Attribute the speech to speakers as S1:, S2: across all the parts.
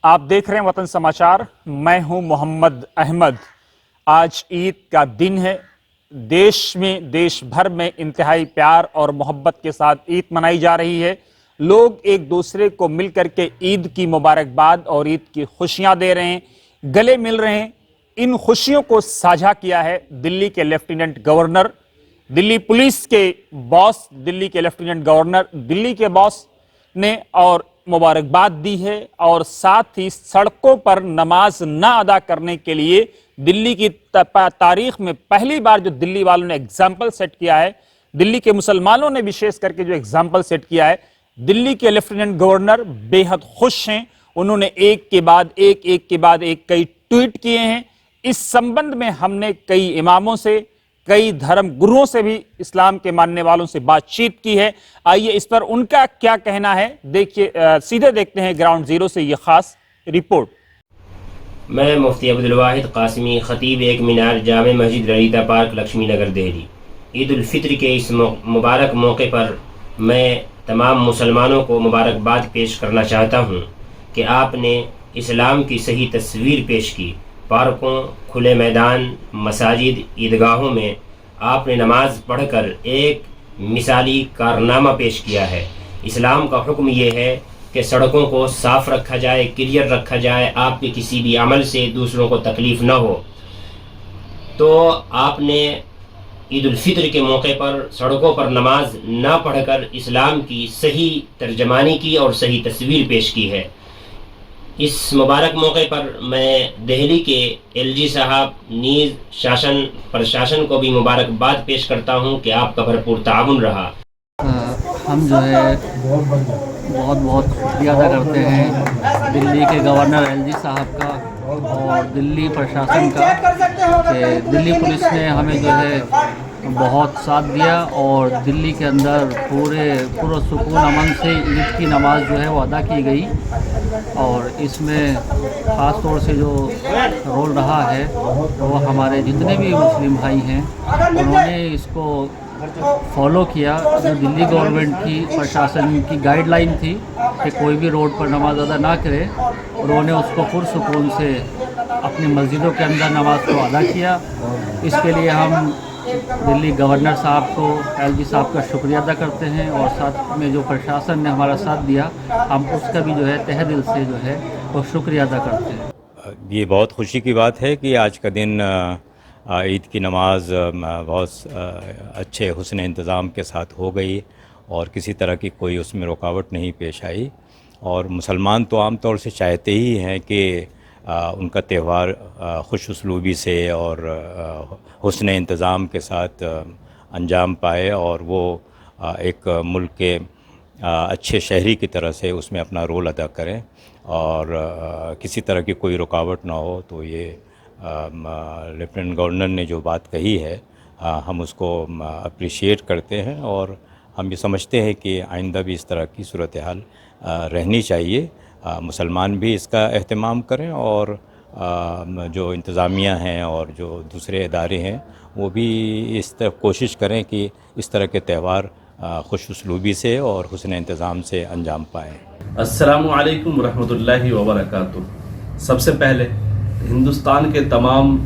S1: آپ دیکھ رہے ہیں وطن سماچار، میں ہوں محمد احمد۔ آج عید کا دن ہے۔ دیش بھر میں انتہائی پیار اور محبت کے ساتھ عید منائی جا رہی ہے۔ لوگ ایک دوسرے کو مل کر کے عید کی مبارکباد اور عید کی خوشیاں دے رہے ہیں، گلے مل رہے ہیں۔ ان خوشیوں کو ساجھا کیا ہے دلی کے لیفٹیننٹ گورنر، دلی پولیس کے باس، دلی کے لیفٹیننٹ گورنر، دلی کے باس نے اور مبارکباد دی ہے، اور ساتھ ہی سڑکوں پر نماز نہ ادا کرنے کے لیے دلی کی تاریخ میں پہلی بار جو دلی والوں نے ایگزامپل سیٹ کیا ہے، دلی کے مسلمانوں نے وشیش کر کے جو ایگزامپل سیٹ کیا ہے، دلی کے لیفٹیننٹ گورنر بے حد خوش ہیں۔ انہوں نے ایک کے بعد ایک کئی ٹویٹ کیے ہیں۔ اس سمبند میں ہم نے کئی اماموں سے، کئی دھرم گروہوں سے بھی، اسلام کے ماننے والوں سے بات چیت کی ہے۔ آئیے اس پر ان کا کیا کہنا ہے دیکھیے، سیدھے دیکھتے ہیں گراؤنڈ زیرو سے یہ خاص رپورٹ۔
S2: میں مفتی عبدالواحد قاسمی، خطیب ایک مینار، جامع مسجد للیتا پارک، لکشمی نگر، دہلی۔ عید الفطر کے اس مبارک موقع پر میں تمام مسلمانوں کو مبارکباد پیش کرنا چاہتا ہوں کہ آپ نے اسلام کی صحیح تصویر پیش کی۔ پارکوں، کھلے میدان، مساجد، عیدگاہوں میں آپ نے نماز پڑھ کر ایک مثالی کارنامہ پیش کیا ہے۔ اسلام کا حکم یہ ہے کہ سڑکوں کو صاف رکھا جائے، کلیئر رکھا جائے، آپ کے کسی بھی عمل سے دوسروں کو تکلیف نہ ہو۔ تو آپ نے عید الفطر کے موقع پر سڑکوں پر نماز نہ پڑھ کر اسلام کی صحیح ترجمانی کی اور صحیح تصویر پیش کی ہے۔ اس مبارک موقع پر میں دہلی کے ایل جی صاحب نیز پرشاسن کو بھی مبارکباد پیش کرتا ہوں کہ آپ کا بھرپور تعاون رہا۔
S3: ہم جو ہے بہت شکریہ ادا کرتے ہیں دلی کے گورنر ایل جی صاحب کا اور دلی پرشاسن کا کہ دلی پولیس نے ہمیں جو ہے بہت ساتھ دیا اور دلی کے اندر پرسکون امن سے عید کی نماز جو ہے وہ ادا کی گئی۔ اور اس میں خاص طور سے جو رول رہا ہے وہ ہمارے جتنے بھی مسلم بھائی ہیں انہوں نے اس کو فالو کیا۔ جو دلی گورنمنٹ کی پرشاسن کی گائیڈ لائن تھی کہ کوئی بھی روڈ پر نماز ادا نہ کرے، انہوں نے اس کو پرسکون سے اپنی مسجدوں کے اندر نماز کو ادا کیا۔ اس کے لیے ہم دلی گورنر صاحب کو، ایل جی صاحب کا شکریہ ادا کرتے ہیں، اور ساتھ میں جو پرشاسن نے ہمارا ساتھ دیا ہم اس کا بھی جو ہے تہہ دل سے جو ہے وہ شکریہ ادا کرتے ہیں۔
S4: یہ بہت خوشی کی بات ہے کہ آج کا دن عید کی نماز بہت اچھے حسن انتظام کے ساتھ ہو گئی اور کسی طرح کی کوئی اس میں رکاوٹ نہیں پیش آئی۔ اور مسلمان تو عام طور سے چاہتے ہی ہیں کہ ان کا تہوار خوش اسلوبی سے اور حسن انتظام کے ساتھ انجام پائے، اور وہ ایک ملک کے اچھے شہری کی طرح سے اس میں اپنا رول ادا کریں اور کسی طرح کی کوئی رکاوٹ نہ ہو۔ تو یہ لیفٹیننٹ گورنر نے جو بات کہی ہے ہم اس کو اپریشیٹ کرتے ہیں، اور ہم یہ سمجھتے ہیں کہ آئندہ بھی اس طرح کی صورتحال رہنی چاہیے۔ مسلمان بھی اس کا اہتمام کریں اور جو انتظامیہ ہیں اور جو دوسرے ادارے ہیں وہ بھی اس طرح کوشش کریں کہ اس طرح کے تہوار خوش اسلوبی سے اور حسن انتظام سے انجام پائیں۔
S5: السلام علیکم ورحمۃ اللہ وبرکاتہ۔ سب سے پہلے ہندوستان کے تمام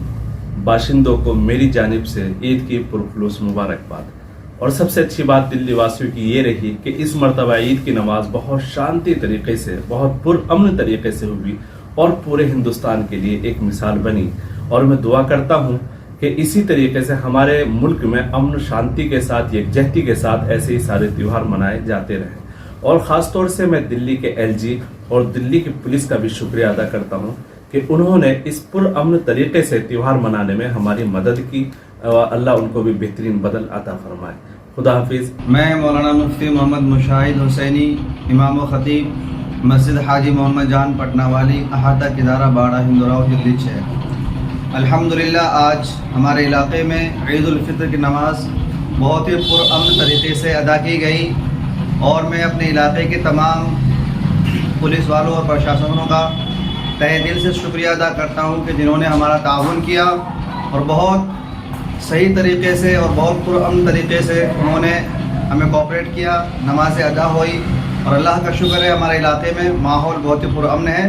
S5: باشندوں کو میری جانب سے عید کی پرخلوص مبارکباد۔ اور سب سے اچھی بات دلی واسیوں کی یہ رہی کہ اس مرتبہ عید کی نماز بہت شانتی طریقے سے، بہت پرامن طریقے سے ہوئی اور پورے ہندوستان کے لیے ایک مثال بنی۔ اور میں دعا کرتا ہوں کہ اسی طریقے سے ہمارے ملک میں امن شانتی کے ساتھ، یکجہتی کے ساتھ ایسے ہی سارے تیوہار منائے جاتے رہیں۔ اور خاص طور سے میں دلی کے ایل جی اور دلی کی پولیس کا بھی شکریہ ادا کرتا ہوں کہ انہوں نے اس پرامن طریقے سے تیوہار منانے میں ہماری مدد کی۔ اللہ ان کو بھی بہترین بدل عطا فرمائے۔ خدا حافظ۔
S6: میں مولانا مفتی محمد مشاہد حسینی، امام و خطیب مسجد حاجی محمد جان پٹنہ والی، احاطہ کدارہ باڑہ، ہندوراؤ، دلی 6۔ الحمدللہ آج ہمارے علاقے میں عید الفطر کی نماز بہت ہی پرامن طریقے سے ادا کی گئی، اور میں اپنے علاقے کے تمام پولیس والوں اور پرشاسنوں کا تہہ دل سے شکریہ ادا کرتا ہوں کہ جنہوں نے ہمارا تعاون کیا اور بہت صحیح طریقے سے اور بہت پرامن طریقے سے انہوں نے ہمیں کوآپریٹ کیا۔ نمازیں ادا ہوئی اور اللہ کا شکر ہے ہمارے علاقے میں ماحول بہت ہی پرامن ہے۔